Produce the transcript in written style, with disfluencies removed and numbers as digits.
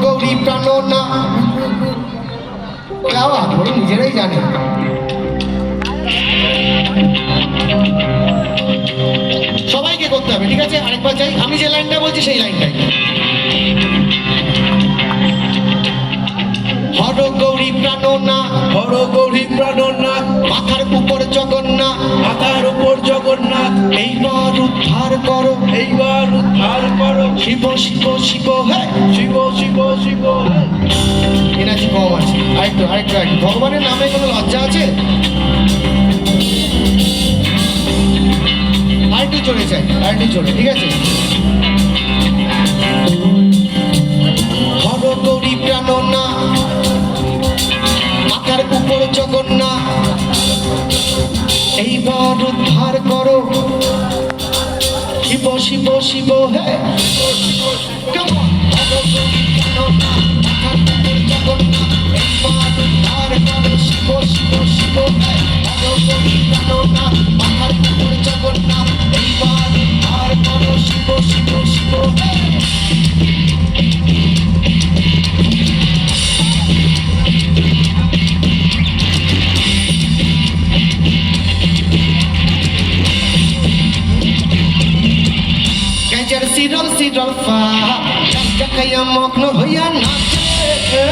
গৌরী প্রাণনা গাওয়া ওরা নিজেরাই জানে। সবাইকে করতে হবে, ঠিক আছে? আরেকবার যাই, আমি যে লাইনটা বলছি সেই লাইনটাই। হর গৌরী প্রাণনা, হর গৌরী প্রাণনাথ, মাথার উপর জগন্নাথ, মাথার উপর জগন্নাথ, এইবার উদ্ধার করো, এইবার উদ্ধার করো, শিব শিব শিব হে, শিব শিব শিব হে। এনার্জি কম আছে, আরেকটু আরেকটু আরেকটু। ভগবানের নামে কোনো লজ্জা আছে? আরেকটু চলে চাই, আরেকটু চলে, ঠিক আছে? হর গৌরী প্রাণনা, মাথার উপর জগন্নাথ, এইবার উদ্ধার করো, শিব শিব শিব হে। Come on! হর গৌরী প্রাণনা, মাথার উপর জগন্নাথ, এইবার উদ্ধার করো, শিব শিব শিব হে। হর গৌরী প্রাণনা, মাথার উপর জগন্নাথ, এইবার উদ্ধার করো, শিব শিব শিব হে। গেজের শিরল শিরল ফা, চাকাইয়া মগ্ন হইয়া নাচে,